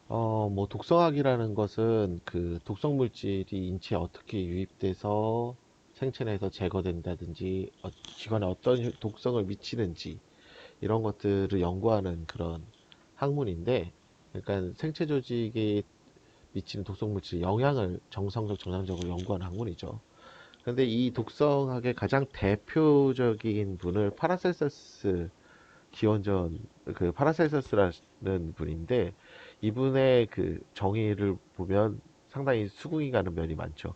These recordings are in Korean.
뭐 독성학이라는 것은 그 독성 물질이 인체에 어떻게 유입돼서 생체 내에서 제거된다든지 기관에 어떤 독성을 미치는지 이런 것들을 연구하는 그런 학문인데, 그러니까 생체 조직에 미치는 독성 물질 영향을 정성적 정량적으로 연구하는 학문이죠. 근데 이 독성학의 가장 대표적인 분을 파라셀서스 기원전, 그 파라셀서스라는 분인데, 이분의 그 정의를 보면 상당히 수긍이 가는 면이 많죠.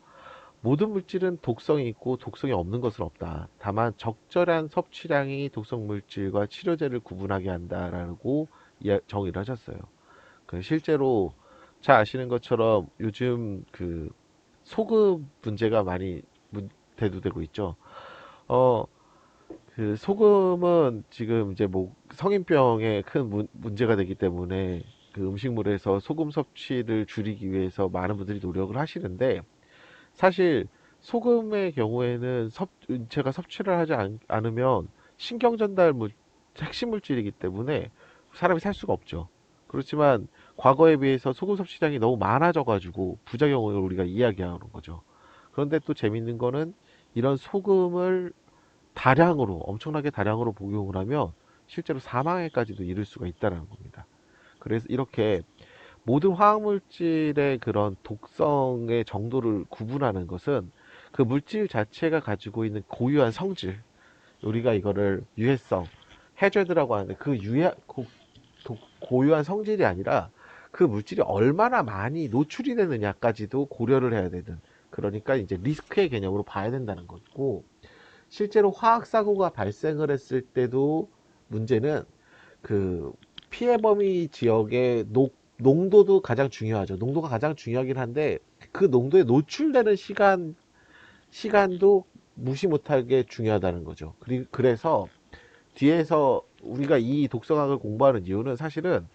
모든 물질은 독성이 있고 독성이 없는 것은 없다. 다만 적절한 섭취량이 독성 물질과 치료제를 구분하게 한다라고 정의를 하셨어요. 그 실제로 잘 아시는 것처럼 요즘 그 소금 문제가 많이 대두되고 있죠. 어, 그 소금은 지금 이제 뭐 성인병에 큰 문제가 되기 때문에 그 음식물에서 소금 섭취를 줄이기 위해서 많은 분들이 노력을 하시는데, 사실 소금의 경우에는 제가 섭취를 하지 않으면 신경 전달 핵심 물질이기 때문에 사람이 살 수가 없죠. 그렇지만 과거에 비해서 소금 섭취량이 너무 많아져 가지고 부작용을 우리가 이야기하는 거죠. 그런데 또 재밌는 거는 이런 소금을 다량으로, 엄청나게 다량으로 복용을 하면 실제로 사망에까지도 이를 수가 있다는 겁니다. 그래서 이렇게 모든 화학물질의 그런 독성의 정도를 구분하는 것은 그 물질 자체가 가지고 있는 고유한 성질, 우리가 이거를 유해성, 해저드라고 하는데, 그 고유한 성질이 아니라 그 물질이 얼마나 많이 노출이 되느냐까지도 고려를 해야 되는, 그러니까 이제 리스크의 개념으로 봐야 된다는 거고, 실제로 화학 사고가 발생을 했을 때도 문제는 그 피해 범위 지역의 농도도 가장 중요하죠. 농도가 가장 중요하긴 한데, 그 농도에 노출되는 시간도 무시 못하게 중요하다는 거죠. 그래서 뒤에서 우리가 이 독성학을 공부하는 이유는 사실은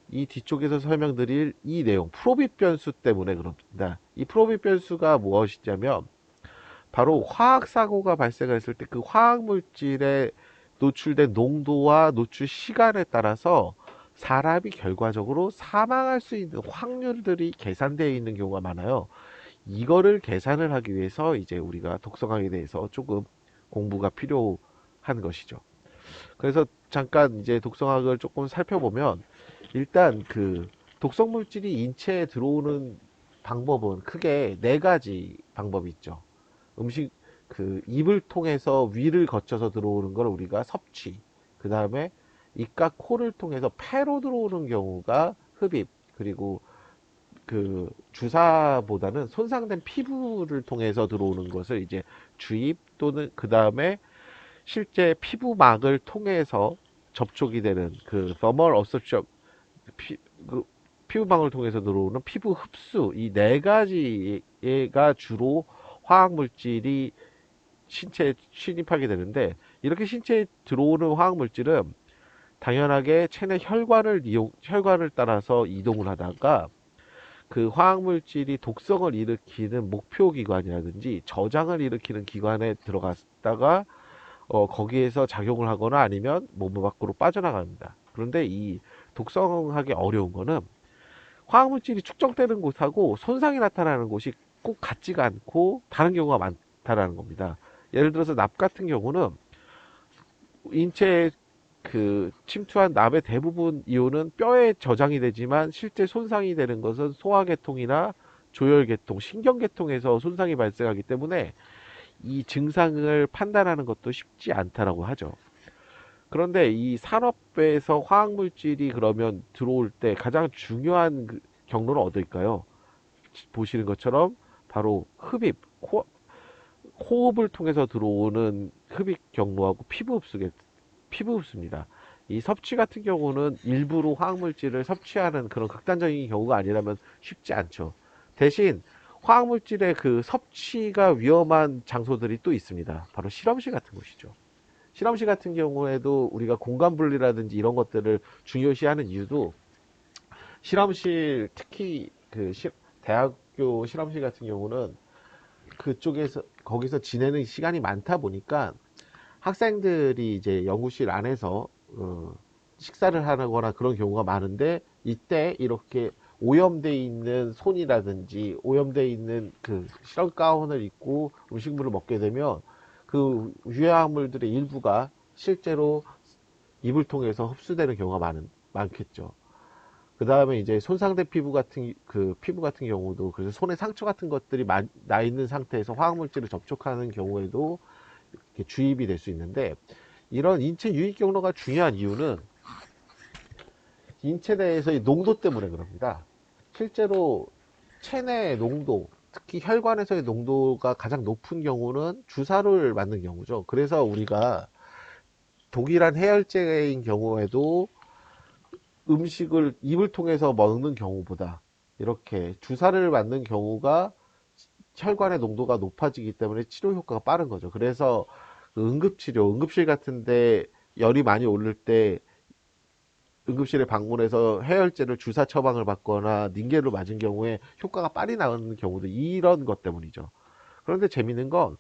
이 뒤쪽에서 설명드릴 이 내용, 프로빗 변수 때문에 그렇습니다. 이 프로빗 변수가 무엇이냐면 바로 화학 사고가 발생했을 때 그 화학 물질에 노출된 농도와 노출 시간에 따라서 사람이 결과적으로 사망할 수 있는 확률들이 계산되어 있는 경우가 많아요. 이거를 계산을 하기 위해서 이제 우리가 독성학에 대해서 조금 공부가 필요한 것이죠. 그래서 잠깐 이제 독성학을 조금 살펴보면, 일단 그 독성 물질이 인체에 들어오는 방법은 크게 네 가지 방법이 있죠. 음식, 그 입을 통해서 위를 거쳐서 들어오는 걸 우리가 섭취, 그 다음에 입과 코를 통해서 폐로 들어오는 경우가 흡입, 그리고 그 주사보다는 손상된 피부를 통해서 들어오는 것을 이제 주입, 또는 그 다음에 실제 피부막을 통해서 접촉이 되는 그 thermal absorption, 피, 그 피부막을 통해서 들어오는 피부 흡수, 이 네 가지가 주로 화학 물질이 신체에 침입하게 되는데, 이렇게 신체에 들어오는 화학 물질은 당연하게 체내 혈관을 따라서 이동을 하다가 그 화학 물질이 독성을 일으키는 목표 기관이라든지 저장을 일으키는 기관에 들어갔다가 거기에서 작용을 하거나 아니면 몸 밖으로 빠져나갑니다. 그런데 이 독성하기 어려운 거는 화학물질이 축적되는 곳하고 손상이 나타나는 곳이 꼭 같지가 않고 다른 경우가 많다라는 겁니다. 예를 들어서 납 같은 경우는 인체에 그 침투한 납의 대부분 이온은 뼈에 저장이 되지만 실제 손상이 되는 것은 소화계통이나 조혈계통, 신경계통에서 손상이 발생하기 때문에 이 증상을 판단하는 것도 쉽지 않다라고 하죠. 그런데 이 산업에서 화학물질이 그러면 들어올 때 가장 중요한 경로는 어딜까요? 보시는 것처럼 바로 흡입, 호흡을 통해서 들어오는 흡입 경로하고 피부 흡수입니다. 이 섭취 같은 경우는 일부러 화학물질을 섭취하는 그런 극단적인 경우가 아니라면 쉽지 않죠. 대신 화학물질의 그 섭취가 위험한 장소들이 또 있습니다. 바로 실험실 같은 곳이죠. 실험실 같은 경우에도 우리가 공간 분리라든지 이런 것들을 중요시하는 이유도, 실험실 특히 대학교 실험실 같은 경우는 그쪽에서 거기서 지내는 시간이 많다 보니까 학생들이 이제 연구실 안에서 식사를 하거나 그런 경우가 많은데, 이때 이렇게 오염돼 있는 손이라든지 오염돼 있는 그 실험 가운을 입고 음식물을 먹게 되면 그 유해화물들의 일부가 실제로 입을 통해서 흡수되는 경우가 많겠죠. 그 다음에 이제 손상된 피부 같은 경우도 그래서 손에 상처 같은 것들이 나 있는 상태에서 화학물질을 접촉하는 경우에도 이렇게 주입이 될 수 있는데, 이런 인체 유입 경로가 중요한 이유는 인체 내에서의 농도 때문에 그럽니다. 실제로 체내 농도, 특히 혈관에서의 농도가 가장 높은 경우는 주사를 맞는 경우죠. 그래서 우리가 동일한 해열제인 경우에도 음식을 입을 통해서 먹는 경우보다 이렇게 주사를 맞는 경우가 혈관의 농도가 높아지기 때문에 치료 효과가 빠른 거죠. 그래서 그 응급치료, 응급실 같은데 열이 많이 오를 때 응급실에 방문해서 해열제를 주사 처방을 받거나 닌겔을 맞은 경우에 효과가 빨리 나오는 경우도 이런 것 때문이죠. 그런데 재밌는 건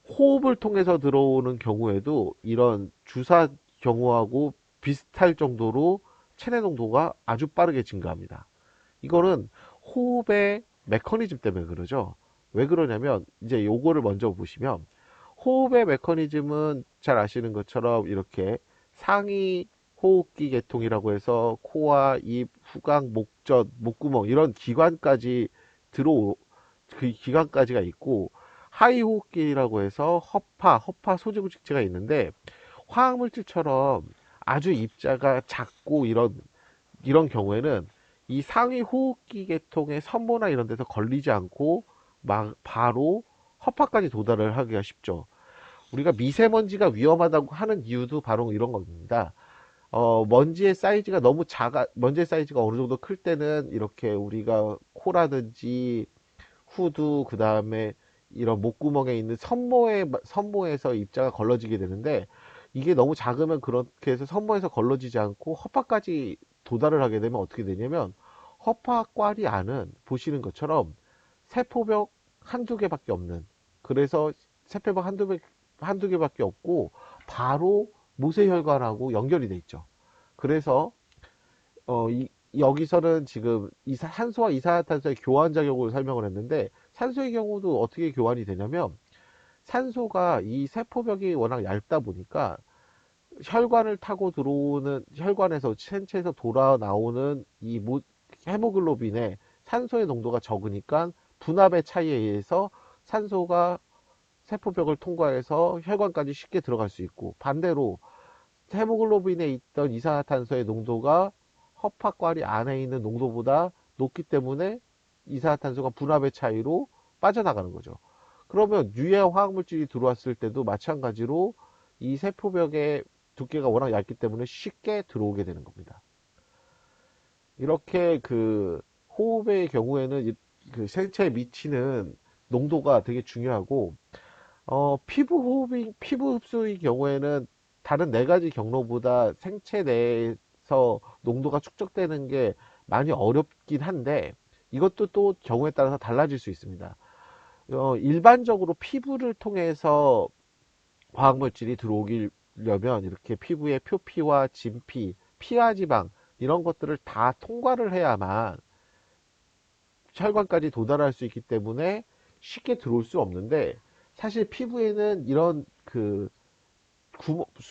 호흡을 통해서 들어오는 경우에도 이런 주사 경우하고 비슷할 정도로 체내 농도가 아주 빠르게 증가합니다. 이거는 호흡의 메커니즘 때문에 그러죠. 왜 그러냐면 이제 요거를 먼저 보시면 호흡의 메커니즘은 잘 아시는 것처럼 이렇게 상위 호흡기 계통이라고 해서 코와 입, 후각, 목젖, 목구멍 이런 기관까지 들어 그 기관까지가 있고, 하위 호흡기라고 해서 허파 소지구직체가 있는데 화학물질처럼 아주 입자가 작고 이런 경우에는 이 상위 호흡기 계통의 선모나 이런 데서 걸리지 않고 막 바로 허파까지 도달을 하기가 쉽죠. 우리가 미세먼지가 위험하다고 하는 이유도 바로 이런 겁니다. 먼지의 사이즈가 어느 정도 클 때는 이렇게 우리가 코라든지 후두, 그 다음에 이런 목구멍에 있는 선모에서 입자가 걸러지게 되는데, 이게 너무 작으면 그렇게 해서 선모에서 걸러지지 않고 허파까지 도달을 하게 되면 어떻게 되냐면, 허파과리 안은 보시는 것처럼 세포벽 한두 개밖에 없는, 그래서 세포벽 한두 개밖에 없고 바로 모세혈관하고 연결이 돼 있죠. 그래서 여기서는 지금 산소와 이산화탄소의 교환 작용을 설명을 했는데, 산소의 경우도 어떻게 교환이 되냐면, 산소가 이 세포벽이 워낙 얇다 보니까 혈관을 타고 들어오는, 혈관에서 신체에서 돌아 나오는 헤모글로빈에 산소의 농도가 적으니까 분압의 차이에 의해서 산소가 세포벽을 통과해서 혈관까지 쉽게 들어갈 수 있고, 반대로 헤모글로빈에 있던 이산화탄소의 농도가 허파과리 안에 있는 농도보다 높기 때문에 이산화탄소가 분압의 차이로 빠져나가는 거죠. 그러면 유해 화학물질이 들어왔을 때도 마찬가지로 이 세포벽의 두께가 워낙 얇기 때문에 쉽게 들어오게 되는 겁니다. 이렇게 그 호흡의 경우에는 그 생체에 미치는 농도가 되게 중요하고, 피부 흡수의 경우에는 다른 네 가지 경로보다 생체 내에서 농도가 축적되는 게 많이 어렵긴 한데, 이것도 또 경우에 따라서 달라질 수 있습니다. 일반적으로 피부를 통해서 화학물질이 들어오려면 이렇게 피부의 표피와 진피, 피하지방 이런 것들을 다 통과를 해야만 혈관까지 도달할 수 있기 때문에 쉽게 들어올 수 없는데, 사실 피부에는 이런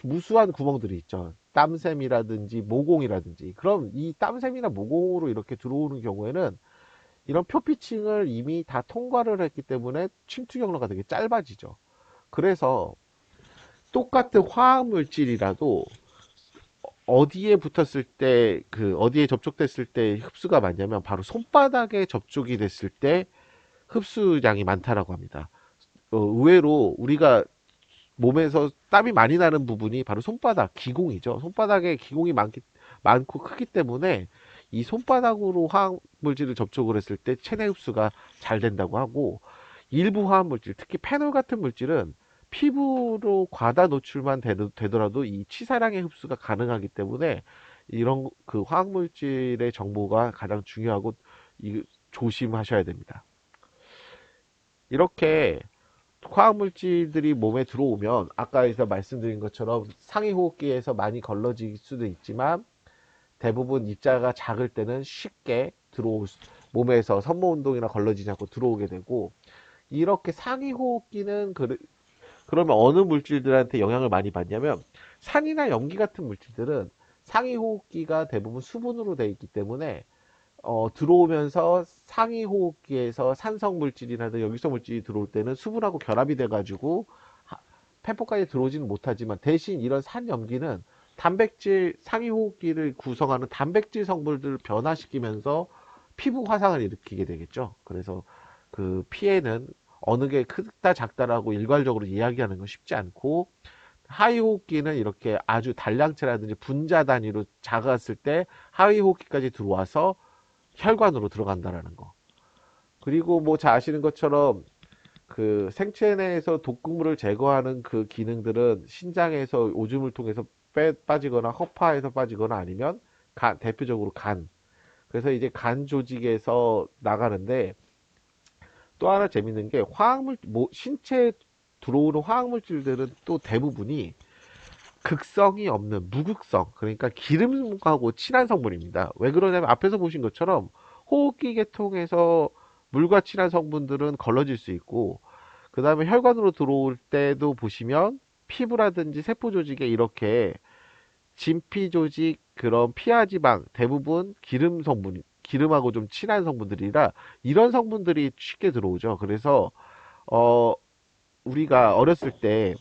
무수한 구멍들이 있죠. 땀샘이라든지 모공이라든지. 그럼 이 땀샘이나 모공으로 이렇게 들어오는 경우에는 이런 표피층을 이미 다 통과를 했기 때문에 침투 경로가 되게 짧아지죠. 그래서 똑같은 화학 물질이라도 어디에 붙었을 때, 어디에 접촉됐을 때 흡수가 많냐면 바로 손바닥에 접촉이 됐을 때 흡수량이 많다라고 합니다. 의외로 우리가 몸에서 땀이 많이 나는 부분이 바로 손바닥, 기공이죠. 손바닥에 기공이 많고 크기 때문에 이 손바닥으로 화학물질을 접촉을 했을 때 체내 흡수가 잘 된다고 하고, 일부 화학물질, 특히 페놀 같은 물질은 피부로 과다 노출만 되더라도 이 치사량의 흡수가 가능하기 때문에 이런 그 화학물질의 정보가 가장 중요하고 조심하셔야 됩니다. 이렇게 화학물질들이 몸에 들어오면 아까에서 말씀드린 것처럼 상위 호흡기에서 많이 걸러질 수도 있지만, 대부분 입자가 작을 때는 쉽게 몸에서 선모운동이나 걸러지지 않고 들어오게 되고, 이렇게 상위 호흡기는 그러면 어느 물질들한테 영향을 많이 받냐면, 산이나 염기 같은 물질들은 상위 호흡기가 대부분 수분으로 되어 있기 때문에 들어오면서 상위 호흡기에서 산성 물질이라든 역유성 물질이 들어올 때는 수분하고 결합이 돼가지고 폐포까지 들어오지는 못하지만, 대신 이런 산염기는 단백질, 상위 호흡기를 구성하는 단백질 성분들을 변화시키면서 피부 화상을 일으키게 되겠죠. 그래서 그 피해는 어느 게 크다 작다라고 일괄적으로 이야기하는 건 쉽지 않고, 하위 호흡기는 이렇게 아주 단량체라든지 분자 단위로 작았을 때 하위 호흡기까지 들어와서 혈관으로 들어간다라는 거. 그리고 뭐 잘 아시는 것처럼 그 생체 내에서 독극물을 제거하는 그 기능들은 신장에서 오줌을 통해서 빠지거나 허파에서 빠지거나 아니면 대표적으로 간. 그래서 이제 간 조직에서 나가는데, 또 하나 재밌는 게 신체에 들어오는 화학물질들은 또 대부분이 극성이 없는 무극성, 그러니까 기름하고 친한 성분입니다. 왜 그러냐면 앞에서 보신 것처럼 호흡기 계통에서 물과 친한 성분들은 걸러질 수 있고, 그 다음에 혈관으로 들어올 때도 보시면 피부라든지 세포 조직에 이렇게 진피 조직, 그런 피하지방 대부분 기름하고 좀 친한 성분들이라 이런 성분들이 쉽게 들어오죠. 그래서 어 우리가 어렸을 때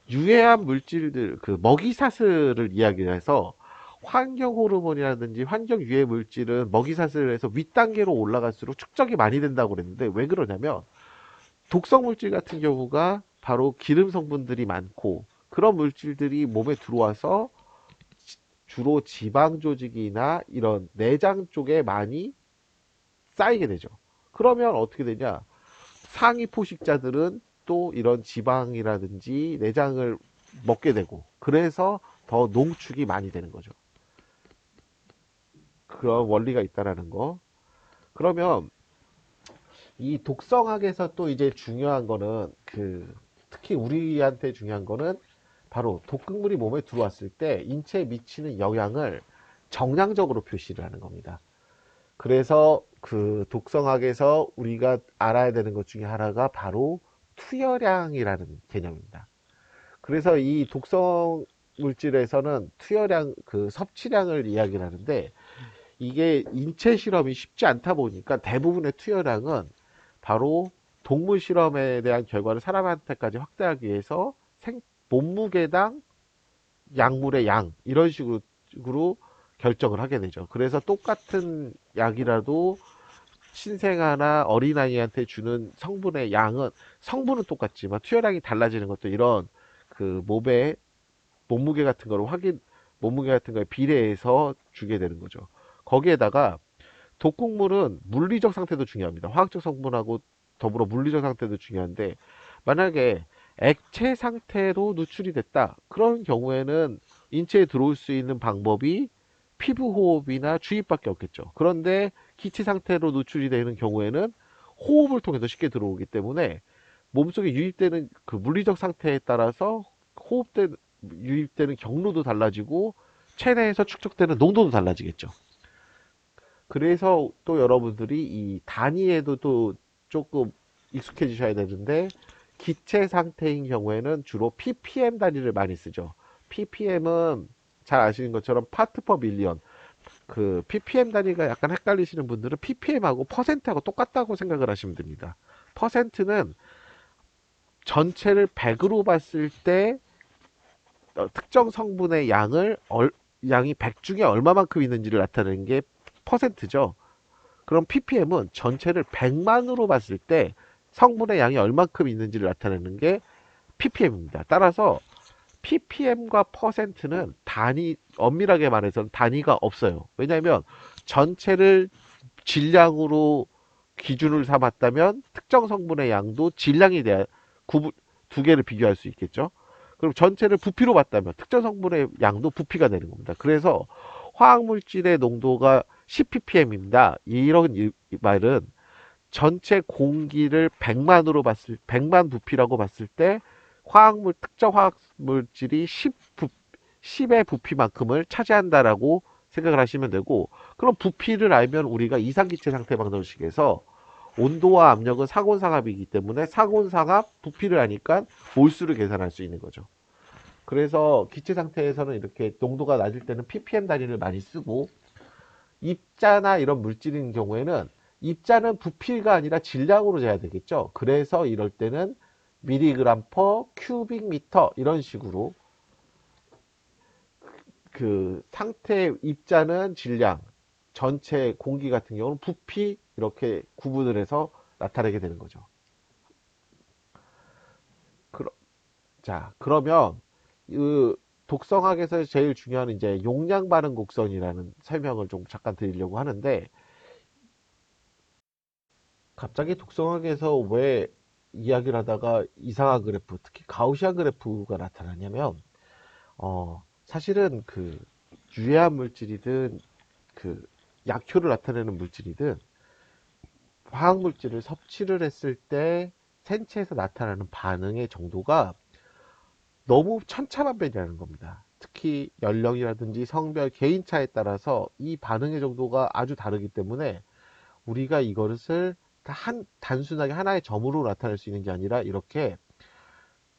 유해한 물질들, 그 먹이사슬을 이야기해서 환경 호르몬이라든지 환경 유해 물질은 먹이사슬을 해서 윗단계로 올라갈수록 축적이 많이 된다고 그랬는데, 왜 그러냐면 독성 물질 같은 경우가 바로 기름 성분들이 많고, 그런 물질들이 몸에 들어와서 주로 지방 조직이나 이런 내장 쪽에 많이 쌓이게 되죠. 그러면 어떻게 되냐? 상위 포식자들은 또 이런 지방이라든지 내장을 먹게 되고, 그래서 더 농축이 많이 되는 거죠. 그런 원리가 있다라는 거. 그러면 이 독성학에서 또 이제 중요한 거는 특히 우리한테 중요한 거는 바로 독극물이 몸에 들어왔을 때 인체에 미치는 영향을 정량적으로 표시를 하는 겁니다. 그래서 그 독성학에서 우리가 알아야 되는 것 중에 하나가 바로 투여량이라는 개념입니다. 그래서 이 독성 물질에서는 투여량, 그 섭취량을 이야기를 하는데, 이게 인체 실험이 쉽지 않다 보니까 대부분의 투여량은 바로 동물 실험에 대한 결과를 사람한테까지 확대하기 위해서 몸무게당 약물의 양, 이런 식으로 결정을 하게 되죠. 그래서 똑같은 약이라도 신생아나 어린아이한테 주는 성분은 똑같지만 투여량이 달라지는 것도, 이런 그 몸무게 같은 거를 몸무게 같은 거에 비례해서 주게 되는 거죠. 거기에다가 독극물은 물리적 상태도 중요합니다. 화학적 성분하고 더불어 물리적 상태도 중요한데, 만약에 액체 상태로 누출이 됐다, 그런 경우에는 인체에 들어올 수 있는 방법이 피부 호흡이나 주입밖에 없겠죠. 그런데 기체 상태로 누출이 되는 경우에는 호흡을 통해서 쉽게 들어오기 때문에 몸속에 유입되는 그 물리적 상태에 따라서 유입되는 경로도 달라지고 체내에서 축적되는 농도도 달라지겠죠. 그래서 또 여러분들이 이 단위에도 또 조금 익숙해지셔야 되는데, 기체 상태인 경우에는 주로 ppm 단위를 많이 쓰죠. ppm은 잘 아시는 것처럼 파트 퍼 밀리언. 그 ppm 단위가 약간 헷갈리시는 분들은 ppm하고 퍼센트하고 똑같다고 생각을 하시면 됩니다. 퍼센트는 전체를 100으로 봤을 때 특정 성분의 양이 100 중에 얼마만큼 있는지를 나타내는 게 퍼센트죠. 그럼 ppm은 전체를 100만으로 봤을 때 성분의 양이 얼만큼 있는지를 나타내는 게 ppm입니다. 따라서 ppm과 퍼센트는 엄밀하게 말해서 단위가 없어요. 왜냐하면 전체를 질량으로 기준을 삼았다면 특정 성분의 양도 질량에 대한 두 개를 비교할 수 있겠죠. 그럼 전체를 부피로 봤다면 특정 성분의 양도 부피가 되는 겁니다. 그래서 화학물질의 농도가 10ppm입니다. 이런 말은 전체 공기를 100만 부피라고 봤을 때 특정 화학물질이 10의 부피만큼을 차지한다라고 생각을 하시면 되고, 그럼 부피를 알면 우리가 이상기체 상태 방정식에서 온도와 압력은 상온상압이기 때문에 상온상압 부피를 아니까 몰수를 계산할 수 있는 거죠. 그래서 기체 상태에서는 이렇게 농도가 낮을 때는 ppm 단위를 많이 쓰고, 입자나 이런 물질인 경우에는 입자는 부피가 아니라 질량으로 재야 되겠죠. 그래서 이럴 때는 미리그램 퍼 큐빅 미터 이런 식으로 그 상태 입자는 질량, 전체 공기 같은 경우는 부피 이렇게 구분을 해서 나타내게 되는 거죠. 자, 그러면 그 독성학에서 제일 중요한 이제 용량 반응 곡선이라는 설명을 좀 잠깐 드리려고 하는데, 갑자기 독성학에서 왜 이야기를 하다가 이상한 그래프, 특히 가우시안 그래프가 나타나냐면, 사실은 그 유해한 물질이든 그 약효를 나타내는 물질이든 화학 물질을 섭취를 했을 때 생체에서 나타나는 반응의 정도가 너무 천차만별이라는 겁니다. 특히 연령이라든지 성별, 개인차에 따라서 이 반응의 정도가 아주 다르기 때문에 우리가 이것을 단순하게 하나의 점으로 나타낼 수 있는 게 아니라 이렇게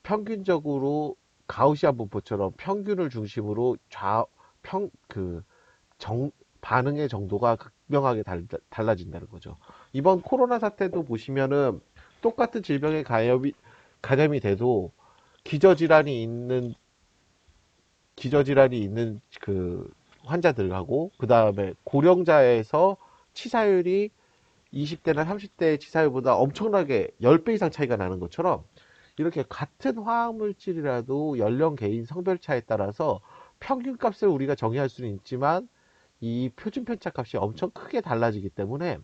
평균적으로 가우시안 분포처럼 평균을 중심으로 그 반응의 정도가 극명하게 달라진다는 거죠. 이번 코로나 사태도 보시면은 똑같은 질병에 감염이 돼도 기저질환이 있는 그 환자들하고, 그 다음에 고령자에서 치사율이 20대나 30대의 치사율보다 엄청나게 10배 이상 차이가 나는 것처럼, 이렇게 같은 화학물질이라도 연령, 개인, 성별 차에 따라서 평균값을 우리가 정의할 수는 있지만 이 표준 편차값이 엄청 크게 달라지기 때문에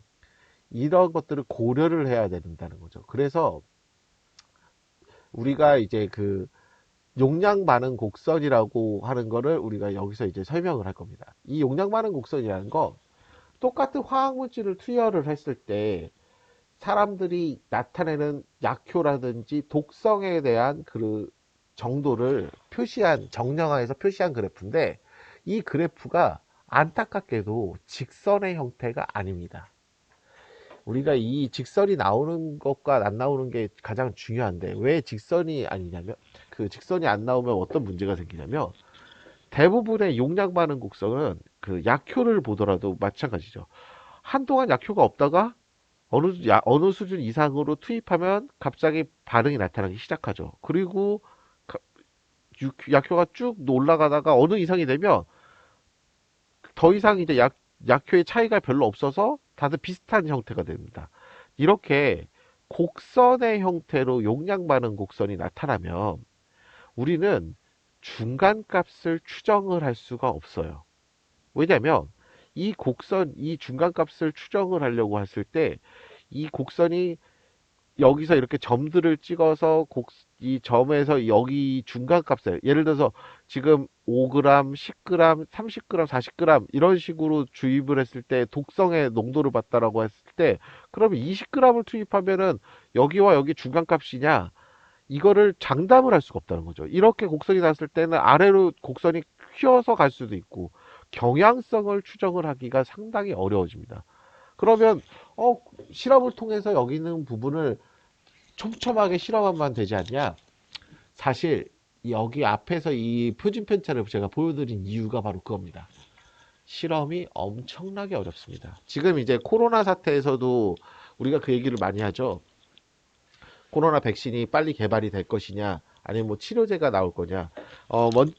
이런 것들을 고려를 해야 된다는 거죠. 그래서 우리가 이제 그 용량 반응 곡선이라고 하는 거를 우리가 여기서 이제 설명을 할 겁니다. 이 용량 반응 곡선이라는 거, 똑같은 화학 물질을 투여를 했을 때 사람들이 나타내는 약효라든지 독성에 대한 그 정도를 정량화해서 표시한 그래프인데, 이 그래프가 안타깝게도 직선의 형태가 아닙니다. 우리가 이 직선이 나오는 것과 안 나오는 게 가장 중요한데, 왜 직선이 아니냐면, 그 직선이 안 나오면 어떤 문제가 생기냐면, 대부분의 용량 반응 곡선은 그 약효를 보더라도 마찬가지죠. 한동안 약효가 없다가 어느 수준 이상으로 투입하면 갑자기 반응이 나타나기 시작하죠. 그리고 약효가 쭉 올라가다가 어느 이상이 되면 더 이상 이제 약효의 차이가 별로 없어서 다들 비슷한 형태가 됩니다. 이렇게 곡선의 형태로 용량 반응 곡선이 나타나면 우리는 중간값을 추정을 할 수가 없어요. 왜냐면 이 중간값을 추정을 하려고 했을 때 이 곡선이 여기서 이렇게 점들을 찍어서 이 점에서 여기 중간값을, 예를 들어서 지금 5g, 10g, 30g, 40g 이런 식으로 주입을 했을 때 독성의 농도를 봤다라고 했을 때, 그러면 20g을 투입하면은 여기와 여기 중간값이냐, 이거를 장담을 할 수가 없다는 거죠. 이렇게 곡선이 났을 때는 아래로 곡선이 휘어서 갈 수도 있고 경향성을 추정을 하기가 상당히 어려워집니다. 그러면 어, 실험을 통해서 여기 있는 부분을 촘촘하게 실험하면 되지 않냐? 사실 여기 앞에서 이 표준 편차를 제가 보여드린 이유가 바로 그겁니다. 실험이 엄청나게 어렵습니다. 지금 이제 코로나 사태에서도 우리가 그 얘기를 많이 하죠. 코로나 백신이 빨리 개발이 될 것이냐, 아니면 뭐 치료제가 나올 거냐.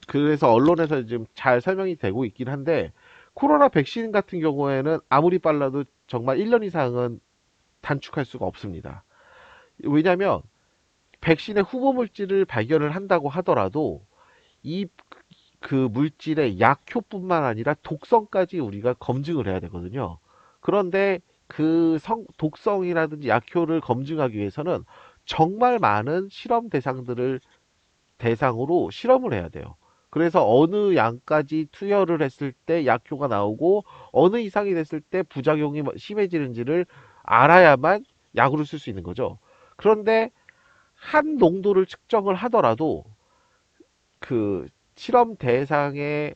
그래서 언론에서 지금 잘 설명이 되고 있긴 한데, 코로나 백신 같은 경우에는 아무리 빨라도 정말 1년 이상은 단축할 수가 없습니다. 왜냐하면 백신의 후보 물질을 발견을 한다고 하더라도 이 그 물질의 약효뿐만 아니라 독성까지 우리가 검증을 해야 되거든요. 그런데 그 독성이라든지 약효를 검증하기 위해서는 정말 많은 실험 대상들을 대상으로 실험을 해야 돼요. 그래서 어느 양까지 투여를 했을 때 약효가 나오고 어느 이상이 됐을 때 부작용이 심해지는지를 알아야만 약으로 쓸 수 있는 거죠. 그런데 한 농도를 측정을 하더라도 그 실험 대상의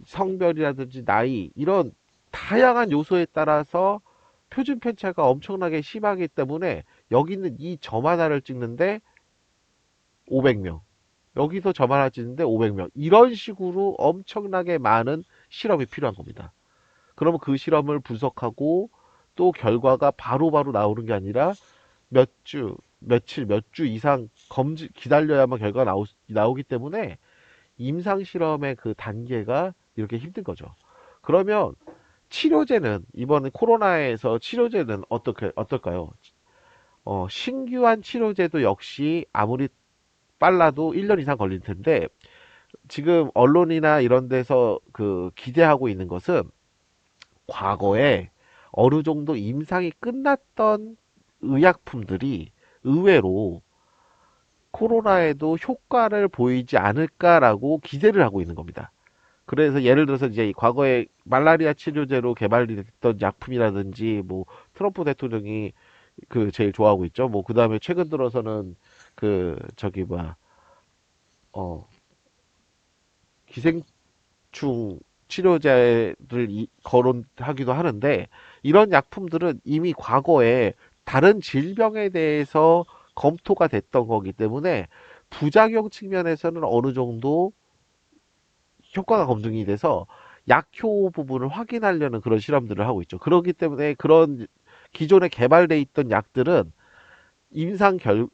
성별이라든지 나이 이런 다양한 요소에 따라서 표준 편차가 엄청나게 심하기 때문에 여기 있는 이 점 하나를 찍는데 500명, 여기서 점 하나 찍는데 500명, 이런 식으로 엄청나게 많은 실험이 필요한 겁니다. 그러면 그 실험을 분석하고 또 결과가 바로바로 나오는 게 아니라 몇 주, 며칠, 몇 주 이상 기다려야만 결과가 나오기 때문에 임상실험의 그 단계가 이렇게 힘든 거죠. 그러면 치료제는, 이번 코로나에서 치료제는 어떨까요? 신규한 치료제도 역시 아무리 빨라도 1년 이상 걸릴 텐데, 지금 언론이나 이런 데서 그 기대하고 있는 것은 과거에 어느 정도 임상이 끝났던 의약품들이 의외로 코로나에도 효과를 보이지 않을까라고 기대를 하고 있는 겁니다. 그래서 예를 들어서 이제 과거에 말라리아 치료제로 개발됐던 약품이라든지 뭐 트럼프 대통령이 그 제일 좋아하고 있죠. 뭐 그다음에 최근 들어서는 그 저기 뭐야 어 기생충 치료제를 거론하기도 하는데, 이런 약품들은 이미 과거에 다른 질병에 대해서 검토가 됐던 거기 때문에 부작용 측면에서는 어느 정도 효과가 검증이 돼서 약효 부분을 확인하려는 그런 실험들을 하고 있죠. 그렇기 때문에 그런 기존에 개발돼 있던 약들은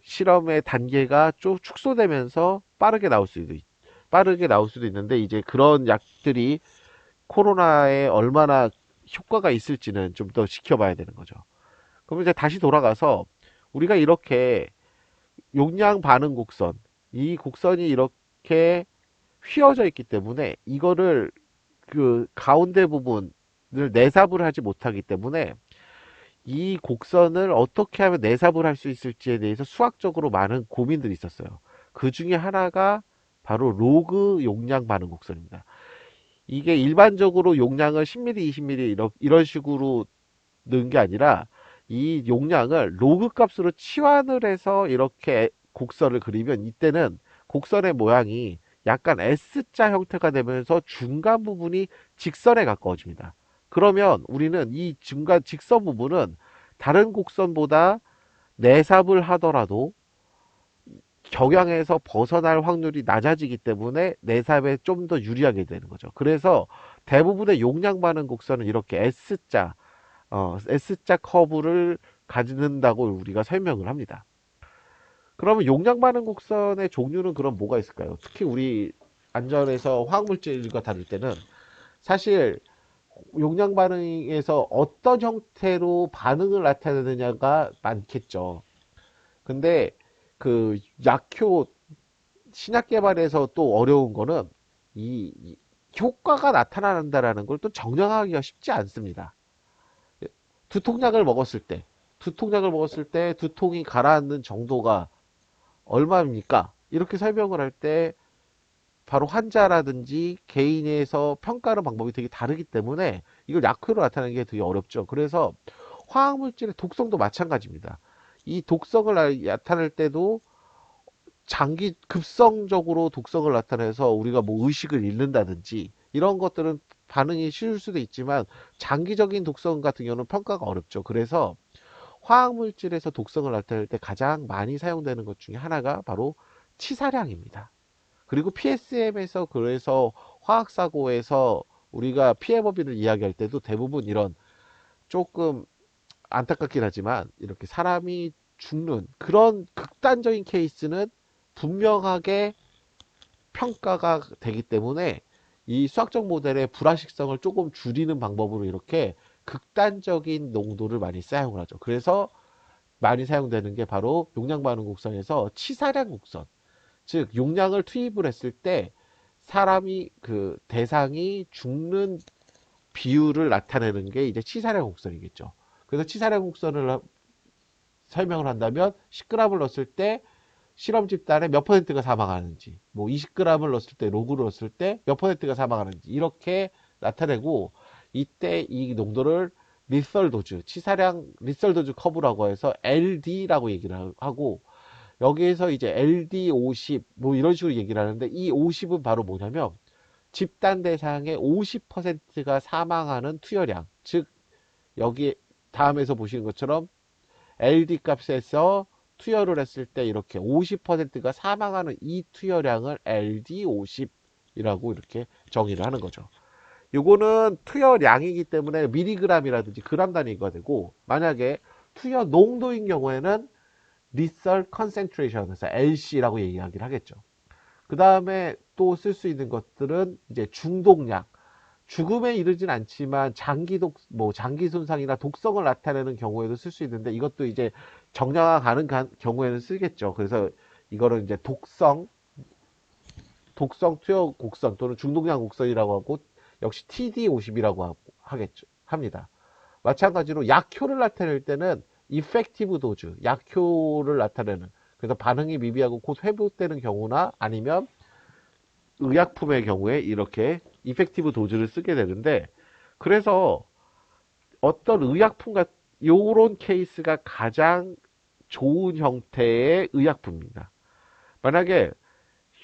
실험의 단계가 좀 축소되면서 빠르게 나올 수도 있는데, 이제 그런 약들이 코로나에 얼마나 효과가 있을지는 좀 더 지켜봐야 되는 거죠. 그럼 이제 다시 돌아가서 우리가 이렇게 용량 반응 곡선, 이 곡선이 이렇게 휘어져 있기 때문에 이거를 그 가운데 부분을 내삽을 하지 못하기 때문에 이 곡선을 어떻게 하면 내삽을 할 수 있을지에 대해서 수학적으로 많은 고민들이 있었어요. 그 중에 하나가 바로 로그 용량 반응 곡선입니다. 이게 일반적으로 용량을 10mm, 20mm 이런 식으로 넣은 게 아니라 이 용량을 로그 값으로 치환을 해서 이렇게 곡선을 그리면, 이때는 곡선의 모양이 약간 S자 형태가 되면서 중간 부분이 직선에 가까워집니다. 그러면 우리는 이 중간 직선 부분은 다른 곡선보다 내삽을 하더라도 경향에서 벗어날 확률이 낮아지기 때문에 내삽에 좀 더 유리하게 되는 거죠. 그래서 대부분의 용량 반응 곡선은 이렇게 S자 커브를 가진다고 우리가 설명을 합니다. 그러면 용량 반응 곡선의 종류는 그럼 뭐가 있을까요? 특히 우리 안전에서 화학물질과 다룰 때는 사실 용량 반응에서 어떤 형태로 반응을 나타내느냐가 많겠죠. 근데 그 약효 신약 개발에서 또 어려운 거는 이 효과가 나타난다라는 걸 또 정량하기가 쉽지 않습니다. 두통약을 먹었을 때, 두통이 가라앉는 정도가 얼마입니까? 이렇게 설명을 할 때 바로 환자라든지 개인에서 평가하는 방법이 되게 다르기 때문에 이걸 약효로 나타내는 게 되게 어렵죠. 그래서 화학물질의 독성도 마찬가지입니다. 이 독성을 나타낼 때도 급성적으로 독성을 나타내서 우리가 뭐 의식을 잃는다든지 이런 것들은 반응이 쉬울 수도 있지만, 장기적인 독성 같은 경우는 평가가 어렵죠. 그래서 화학물질에서 독성을 나타낼 때 가장 많이 사용되는 것 중에 하나가 바로 치사량입니다. 그리고 PSM에서, 그래서 화학사고에서 우리가 피해 법인을 이야기할 때도 대부분 이런, 조금 안타깝긴 하지만 이렇게 사람이 죽는 그런 극단적인 케이스는 분명하게 평가가 되기 때문에 이 수학적 모델의 불확실성을 조금 줄이는 방법으로 이렇게 극단적인 농도를 많이 사용을 하죠. 그래서 많이 사용되는 게 바로 용량 반응 곡선에서 치사량 곡선, 즉 용량을 투입을 했을 때 사람이 그 대상이 죽는 비율을 나타내는 게 이제 치사량 곡선이겠죠. 그래서 치사량 곡선을 설명을 한다면 10g을 넣었을 때 실험 집단에 몇 퍼센트가 사망하는지, 뭐 20g을 넣었을 때, 로그를 넣었을 때 몇 퍼센트가 사망하는지 이렇게 나타내고, 이때 이 농도를 리설 도즈, 치사량 리설 도즈 커브라고 해서 LD라고 얘기를 하고, 여기에서 이제 LD 50 뭐 이런 식으로 얘기를 하는데, 이 50은 바로 뭐냐면 집단 대상의 50%가 사망하는 투여량, 즉 여기 다음에서 보시는 것처럼 LD 값에서 투여를 했을 때 이렇게 50%가 사망하는 이 투여량을 LD50이라고 이렇게 정의를 하는 거죠. 요거는 투여량이기 때문에 미리그램이라든지 그람 단위가 되고, 만약에 투여 농도인 경우에는 리설 컨센트레이션, 그래서 LC라고 얘기하긴 하겠죠. 그 다음에 또 쓸 수 있는 것들은 이제 중독량, 죽음에 이르진 않지만 장기 손상이나 독성을 나타내는 경우에도 쓸 수 있는데, 이것도 이제 정량화 가는 경우에는 쓰겠죠. 그래서 이거를 이제 독성 투여 곡선 또는 중독량 곡선이라고 하고, 역시 TD50이라고 하겠죠. 합니다. 마찬가지로 약효를 나타낼 때는 이펙티브 도즈, 약효를 나타내는, 그래서 반응이 미비하고 곧 회복되는 경우나 아니면 의약품의 경우에 이렇게 이펙티브 도즈를 쓰게 되는데, 그래서 어떤 의약품 같 요런 케이스가 가장 좋은 형태의 의약품입니다. 만약에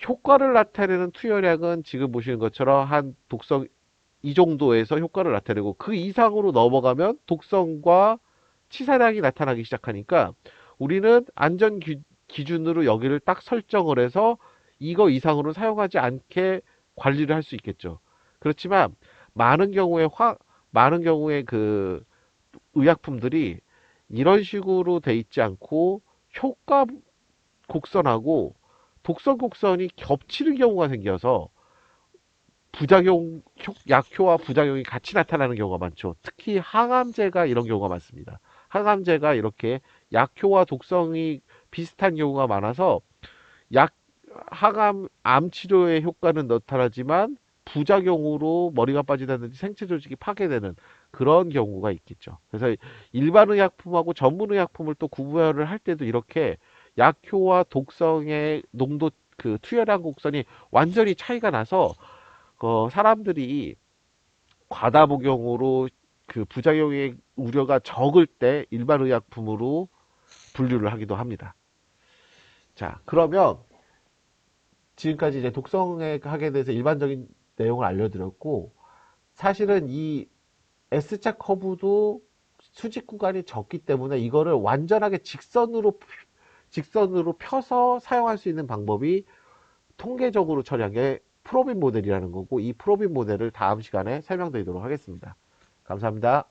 효과를 나타내는 투여량은 지금 보시는 것처럼 한 독성 이 정도에서 효과를 나타내고, 그 이상으로 넘어가면 독성과 치사량이 나타나기 시작하니까 우리는 안전 기준으로 여기를 딱 설정을 해서 이거 이상으로 사용하지 않게 관리를 할 수 있겠죠. 그렇지만 많은 경우에 많은 경우에 그 의약품들이 이런 식으로 돼 있지 않고 효과 곡선하고 독성 곡선이 겹치는 경우가 생겨서 약효와 부작용이 같이 나타나는 경우가 많죠. 특히 항암제가 이런 경우가 많습니다. 항암제가 이렇게 약효와 독성이 비슷한 경우가 많아서 약, 암 치료의 효과는 나타나지만 부작용으로 머리가 빠지다든지 생체 조직이 파괴되는 그런 경우가 있겠죠. 그래서 일반 의약품하고 전문 의약품을 또 구분을 할 때도 이렇게 약효와 독성의 농도, 그 투여량 곡선이 완전히 차이가 나서 사람들이 과다 복용으로 그 부작용의 우려가 적을 때 일반 의약품으로 분류를 하기도 합니다. 자, 그러면 지금까지 이제 독성에 하게 대해서 일반적인 내용을 알려드렸고, 사실은 이 S자 커브도 수직 구간이 적기 때문에 이거를 완전하게 직선으로 펴서 사용할 수 있는 방법이 통계적으로 처리한 게 프로빈 모델이라는 거고, 이 프로빈 모델을 다음 시간에 설명드리도록 하겠습니다. 감사합니다.